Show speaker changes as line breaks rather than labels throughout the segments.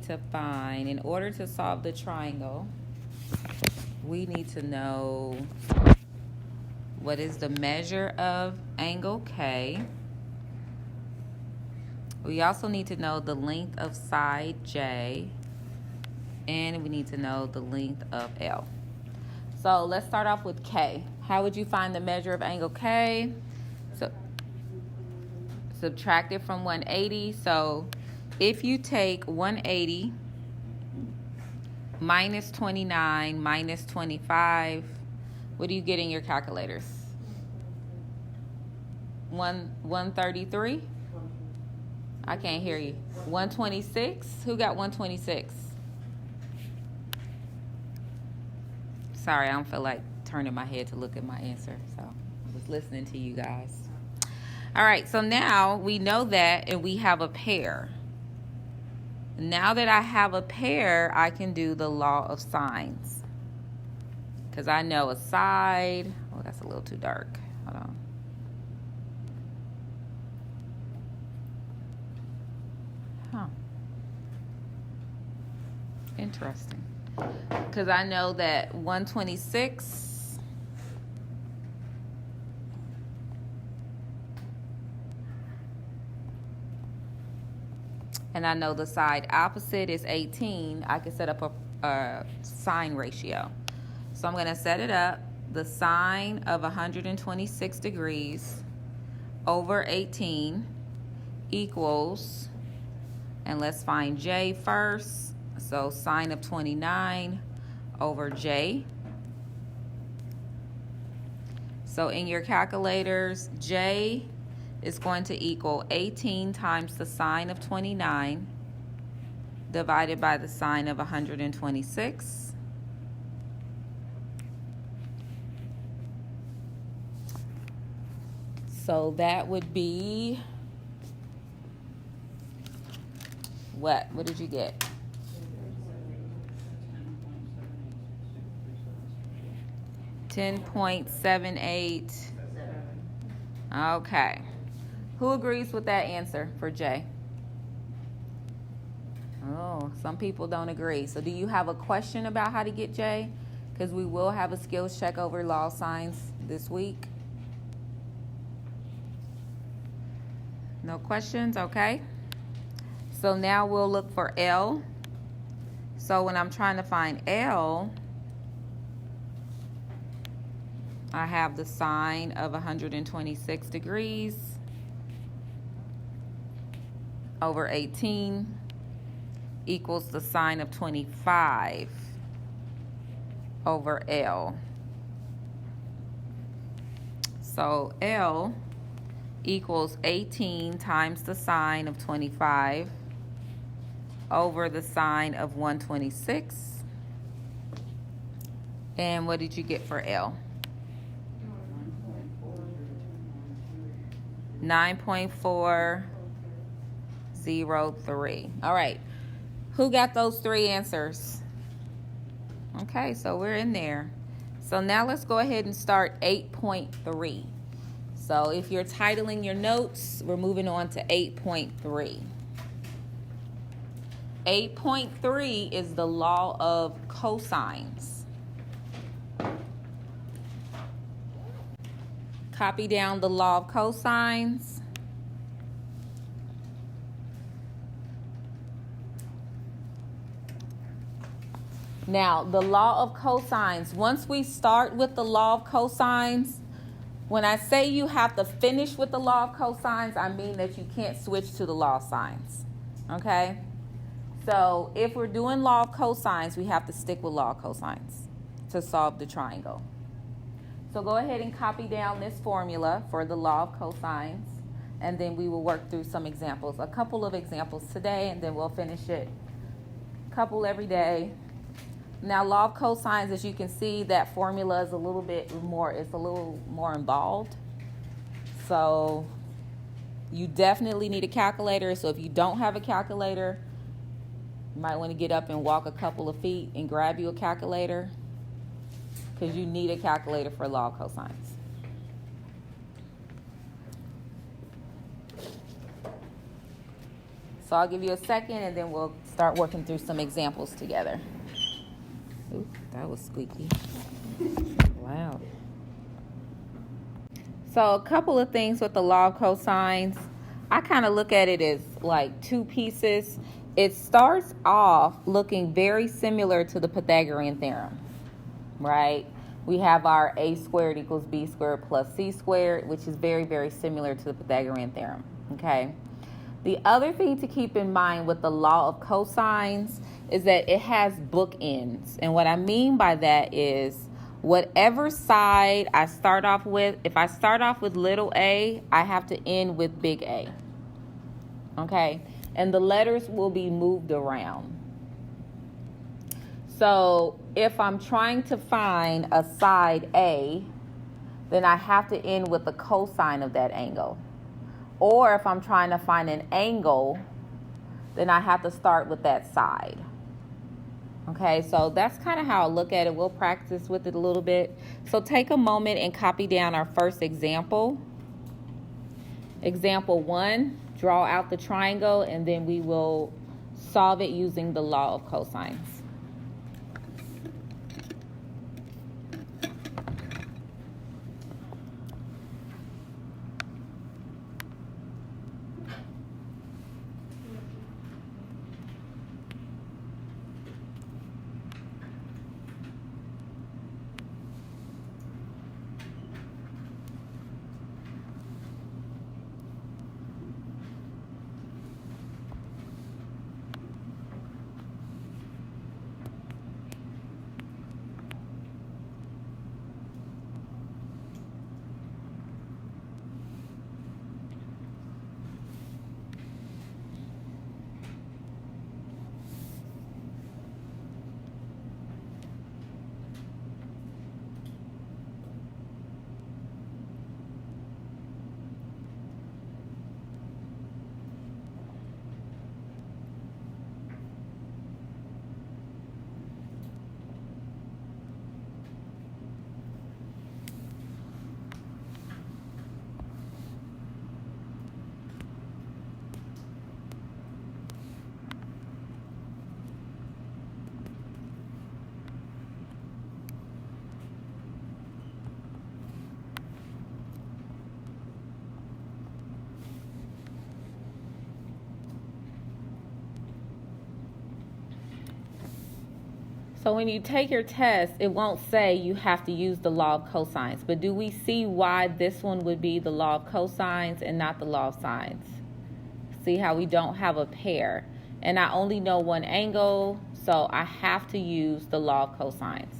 to find, in order to solve the triangle, we need to know what is the measure of angle K. We also need to know the length of side J, and we need to know the length of L. So let's start off with K. How would you find the measure of angle K? So subtract it from 180. So if you take 180 minus 29 minus 25, what do you get in your calculators? 133? I can't hear you. 126? Who got 126? Sorry, I don't feel like turning my head to look at my answer, so I was listening to you guys. All right, so now we know that, and we have a pair. Now that I have a pair, I can do the law of sines. Because I know a side, oh, that's a little too dark. Hold on. Huh. Interesting. Because I know that 126 and I know the side opposite is 18, I can set up a sine ratio. So I'm going to set it up. The sine of 126 degrees over 18 equals, and let's find J first. So sine of 29 over J. So in your calculators, J is going to equal 18 times the sine of 29 divided by the sine of 126. So that would be what? What did you get? $10.78. Okay. Who agrees with that answer for J? Oh, some people don't agree. So do you have a question about how to get J? Because we will have a skills check over law of sines this week. No questions? Okay. So now we'll look for L. So when I'm trying to find L, I have the sine of 126 degrees over 18 equals the sine of 25 over L. So L equals 18 times the sine of 25 over the sine of 126. And what did you get for L? 9.403. All right. Who got those three answers? Okay, so we're in there. So now let's go ahead and start 8.3. So if you're titling your notes, we're moving on to 8.3. 8.3 is the law of cosines. Copy down the law of cosines. Now, the law of cosines, once we start with the law of cosines, when I say you have to finish with the law of cosines, I mean that you can't switch to the law of sines, okay? So if we're doing law of cosines, we have to stick with law of cosines to solve the triangle. So go ahead and copy down this formula for the law of cosines, and then we will work through some examples, a couple of examples today, and then we'll finish it, a couple every day. Now, law of cosines, as you can see, that formula is a little bit more, it's a little more involved. So you definitely need a calculator. So if you don't have a calculator, you might want to get up and walk a couple of feet and grab you a calculator, because you need a calculator for law of cosines. So I'll give you a second and then we'll start working through some examples together. Ooh, that was squeaky. Wow. So a couple of things with the law of cosines. I kind of look at it as like two pieces. It starts off looking very similar to the Pythagorean theorem, right? We have our a squared equals b squared plus c squared, which is very, very similar to the Pythagorean theorem, okay? The other thing to keep in mind with the law of cosines is that it has bookends. And what I mean by that is whatever side I start off with, if I start off with little a, I have to end with big A, okay? And the letters will be moved around. So if I'm trying to find a side A, then I have to end with the cosine of that angle. Or if I'm trying to find an angle, then I have to start with that side. Okay, so that's kind of how I look at it. We'll practice with it a little bit. So take a moment and copy down our first example. Example 1, draw out the triangle, and then we will solve it using the law of cosines. So when you take your test, it won't say you have to use the law of cosines. But do we see why this one would be the law of cosines and not the law of sines? See how we don't have a pair. And I only know one angle, so I have to use the law of cosines.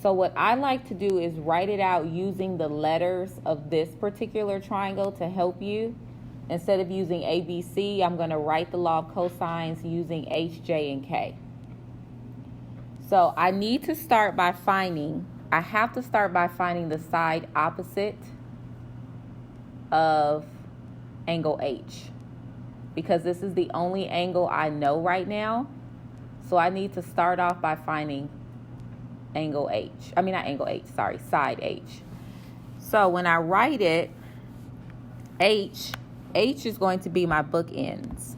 So what I like to do is write it out using the letters of this particular triangle to help you. Instead of using A, B, C, I'm going to write the law of cosines using H, J, and K. So I need to start by finding, I have to start by finding the side opposite of angle H, because this is the only angle I know right now. So I need to start off by finding angle H. I mean, not angle H, sorry, side H. So when I write it, H is going to be my bookends.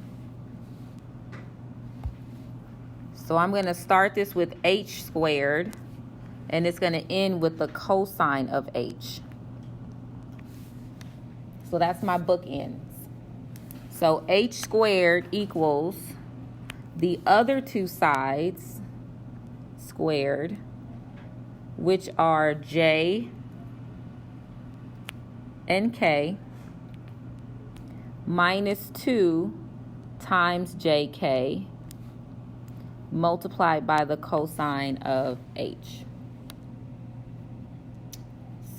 So I'm going to start this with H squared, and it's going to end with the cosine of H. So that's my bookends. So H squared equals the other two sides squared, which are J and K, minus 2 times JK multiplied by the cosine of H.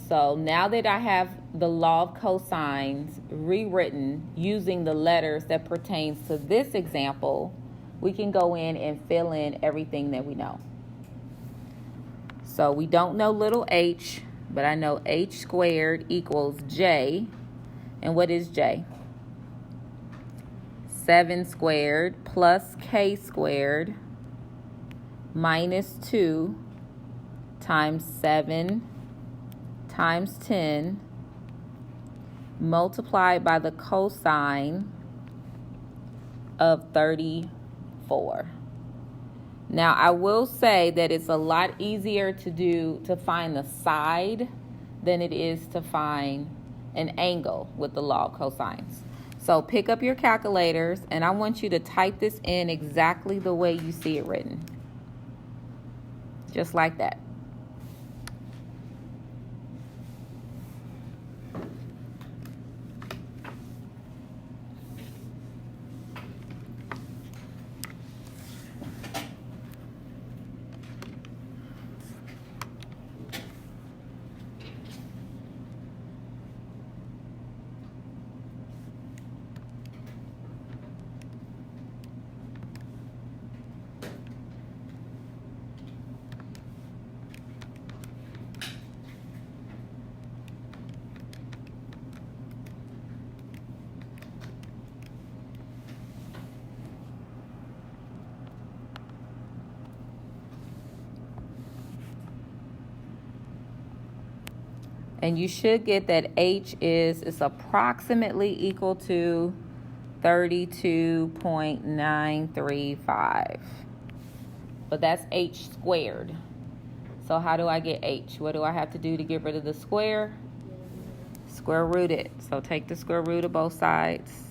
So now that I have the law of cosines rewritten using the letters that pertains to this example, we can go in and fill in everything that we know. So we don't know little h, but I know H squared equals J. And what is J? 7 squared plus K squared minus 2 times 7 times 10 multiplied by the cosine of 34. Now, I will say that it's a lot easier to find the side than it is to find an angle with the law of cosines. So pick up your calculators, and I want you to type this in exactly the way you see it written. Just like that. And you should get that H is approximately equal to 32.935. But that's H squared. So how do I get H? What do I have to do to get rid of the square? Square root it. So take the square root of both sides.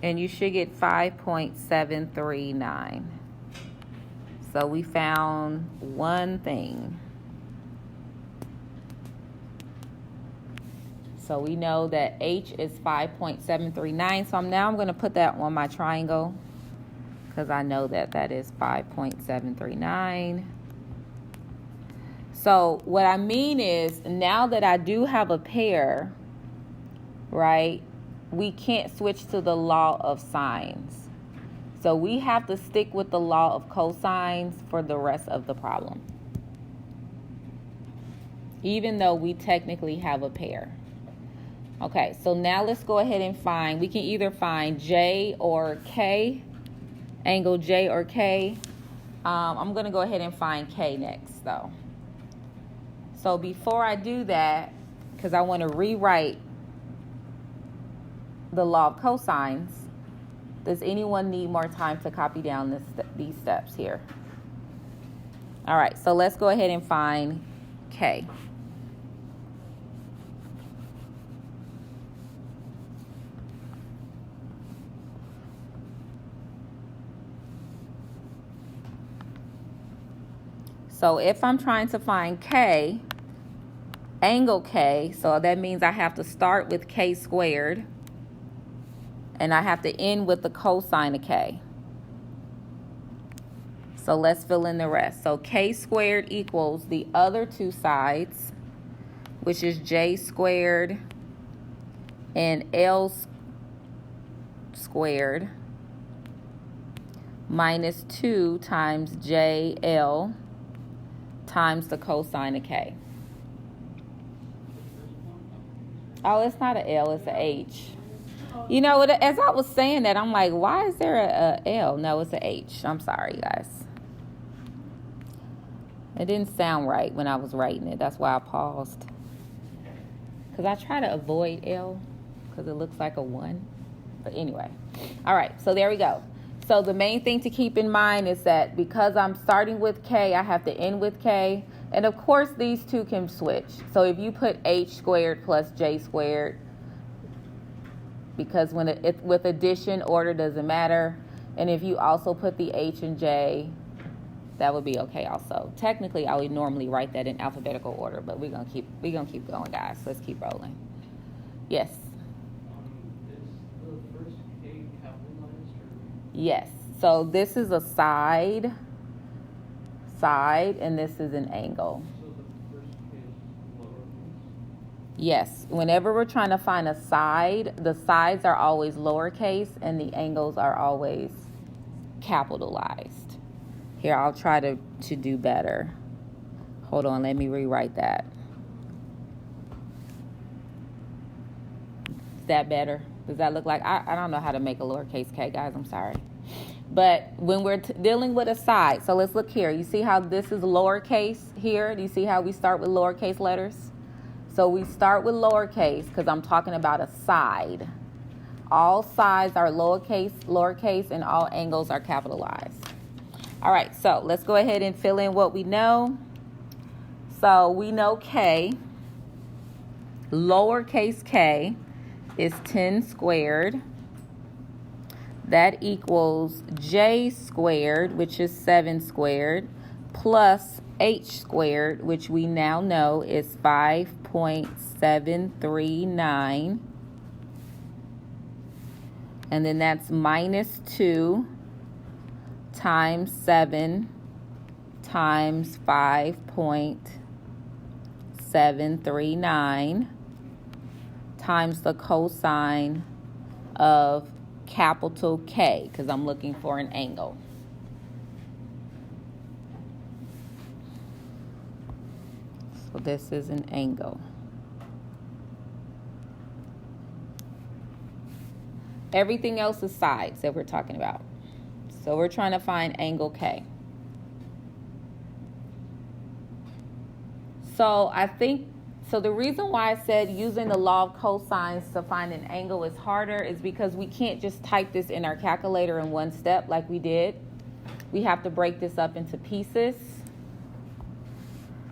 And you should get 5.739. So we found one thing. So we know that H is 5.739. So I'm going to put that on my triangle because I know that that is 5.739. So what I mean is, now that I do have a pair, right, we can't switch to the law of sines. So we have to stick with the law of cosines for the rest of the problem, even though we technically have a pair. Okay, so now let's go ahead and we can either find J or K, angle J or K. I'm going to go ahead and find K next, though. So before I do that, because I want to rewrite the law of cosines, does anyone need more time to copy down these steps here? All right, so let's go ahead and find K. So if I'm trying to find K, angle K, so that means I have to start with K squared, and I have to end with the cosine of K. So let's fill in the rest. So K squared equals the other two sides, which is J squared and L squared, minus 2 times JL times the cosine of K. Oh, it's not an L, it's an H. You know, as I was saying that, I'm like, why is there a L? No, it's an H. I'm sorry, guys. It didn't sound right when I was writing it. That's why I paused. Because I try to avoid L because it looks like a 1. But anyway. All right, so there we go. So the main thing to keep in mind is that because I'm starting with K, I have to end with K. And of course, these two can switch. So if you put H squared plus J squared, because with addition, order doesn't matter. And if you also put the H and J, that would be okay also. Technically, I would normally write that in alphabetical order, but we're gonna keep going, guys. Let's keep rolling. Yes.
Is the first K capitalized or?
Yes. So this is a side, and this is an angle.
So the first K is lowercase?
Yes. Whenever we're trying to find a side, the sides are always lowercase and the angles are always capitalized. Here, I'll try to do better. Hold on, let me rewrite that. Is that better? Does that look like, I don't know how to make a lowercase k, guys, I'm sorry. But when we're dealing with a side, so let's look here. You see how this is lowercase here? Do you see how we start with lowercase letters? So we start with lowercase because I'm talking about a side. All sides are lowercase, and all angles are capitalized. All right, so let's go ahead and fill in what we know. So we know k, lowercase k, is 10 squared. That equals j squared, which is 7 squared, plus h squared, which we now know is 5.739. And then that's minus 2 times 7 times 5.739 times the cosine of capital K, because I'm looking for an angle. So this is an angle. Everything else is sides that we're talking about. So we're trying to find angle K. So the reason why I said using the law of cosines to find an angle is harder is because we can't just type this in our calculator in one step like we did. We have to break this up into pieces.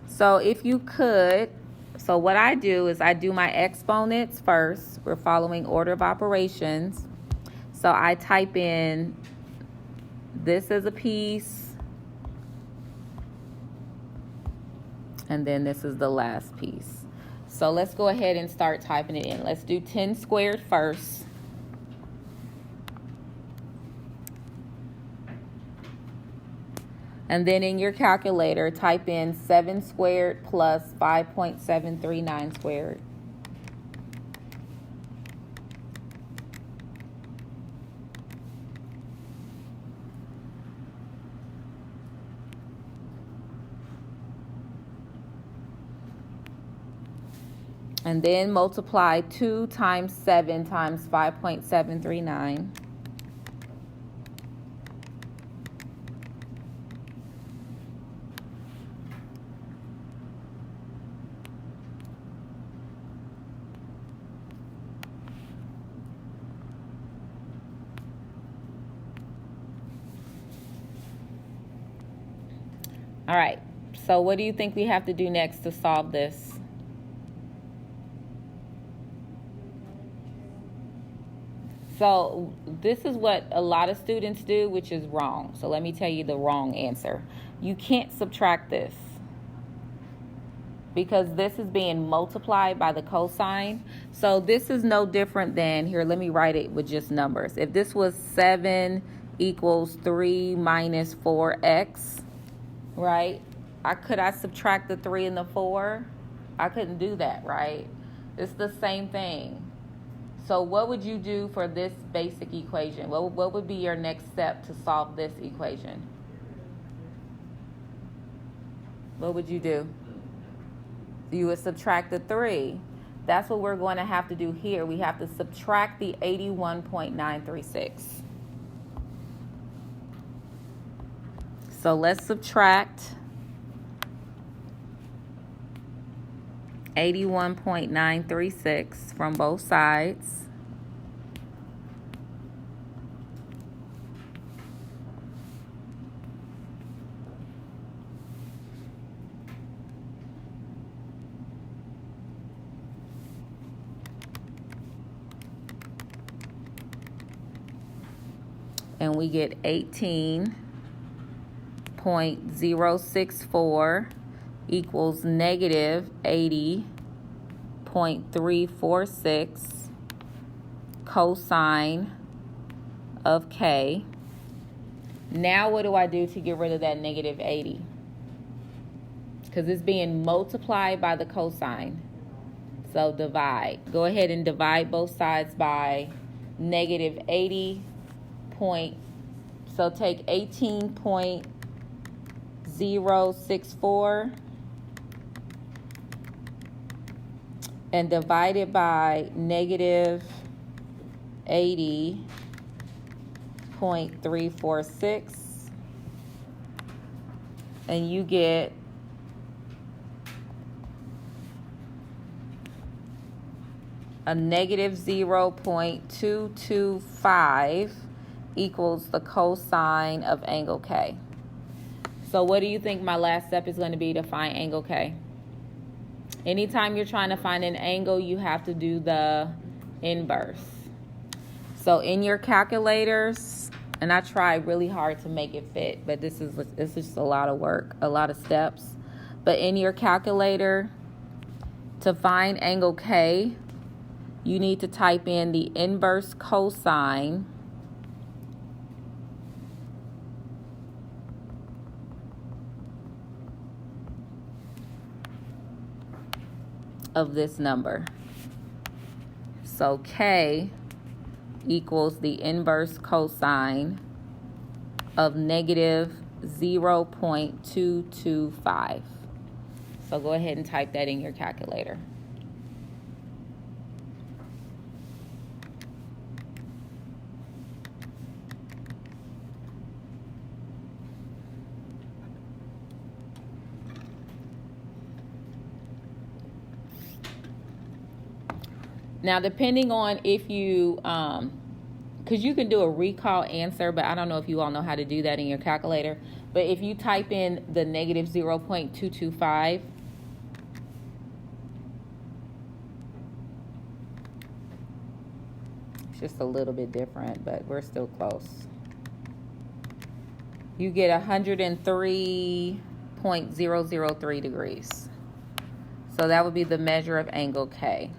So if you could, so what I do is I do my exponents first. We're following order of operations. So I type in this as a piece, and then this is the last piece. So let's go ahead and start typing it in. Let's do 10 squared first. And then in your calculator, type in 7 squared plus 5.739 squared. And then multiply 2 times 7 times 5.739. All right, so what do you think we have to do next to solve this? So this is what a lot of students do, which is wrong. So let me tell you the wrong answer. You can't subtract this because this is being multiplied by the cosine. So this is no different than, here, let me write it with just numbers. If this was 7 equals 3 minus 4x, right? Could I subtract the 3 and the 4? I couldn't do that, right? It's the same thing. So what would you do for this basic equation? What would be your next step to solve this equation? What would you do? You would subtract the 3. That's what we're going to have to do here. We have to subtract the 81.936. So let's subtract 81.936 from both sides. And we get 18.064 equals negative 80.346 cosine of K. Now what do I do to get rid of that negative 80? Because it's being multiplied by the cosine. So divide. Go ahead and divide both sides by negative 80. So take 18.064 and divide it by negative 180.346, and you get a negative 0.225 equals the cosine of angle K. So what do you think my last step is going to be to find angle K? Anytime you're trying to find an angle, you have to do the inverse. So in your calculators, and I try really hard to make it fit, but this is just a lot of work, a lot of steps. But in your calculator, to find angle K, you need to type in the inverse cosine of this number. So K equals the inverse cosine of negative 0.225. So go ahead and type that in your calculator. Now, depending on if you, because you can do a recall answer, but I don't know if you all know how to do that in your calculator. But if you type in the negative 0.225, it's just a little bit different, but we're still close. You get 103.003 degrees. So that would be the measure of angle K.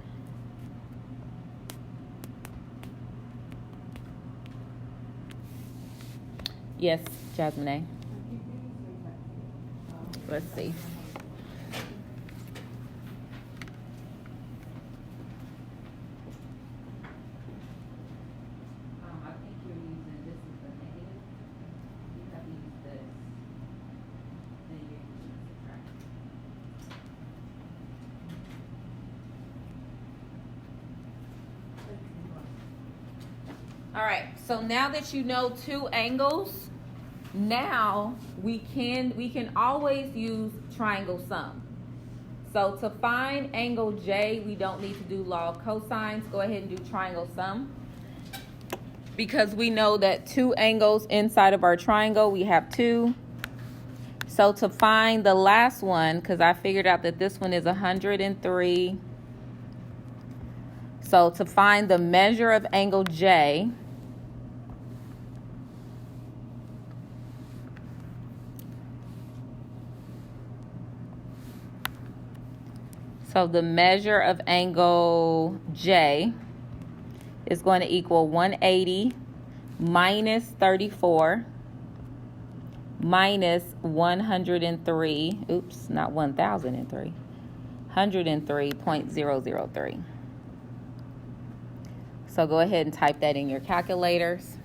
Yes, Jasmine. Let's see. I think you're using, this is the negative. You have to use this. Then you're using subtract. All right, so now that you know two angles, now we can always use triangle sum. So to find angle J, we don't need to do law of cosines. Go ahead and do triangle sum. Because we know that two angles inside of our triangle, we have two. So to find the last one, because I figured out that this one is 103. So to find the measure of angle J, so the measure of angle J is going to equal 180 minus 34 minus 103, oops, not 1003, 103.003. So go ahead and type that in your calculators.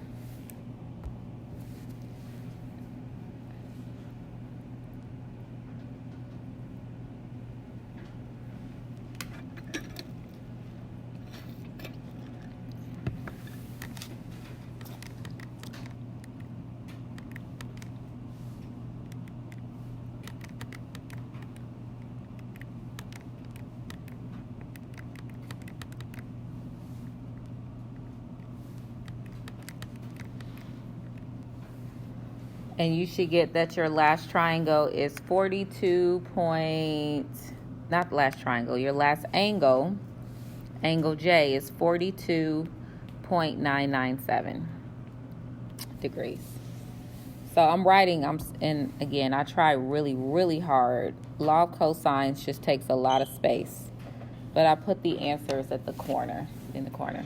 And you should get that your last triangle is 42 point, not the last triangle, your last angle J is 42.997 degrees. So I'm writing, and again, I try really, really hard. Law of cosines just takes a lot of space. But I put the answers at the corner, in the corner.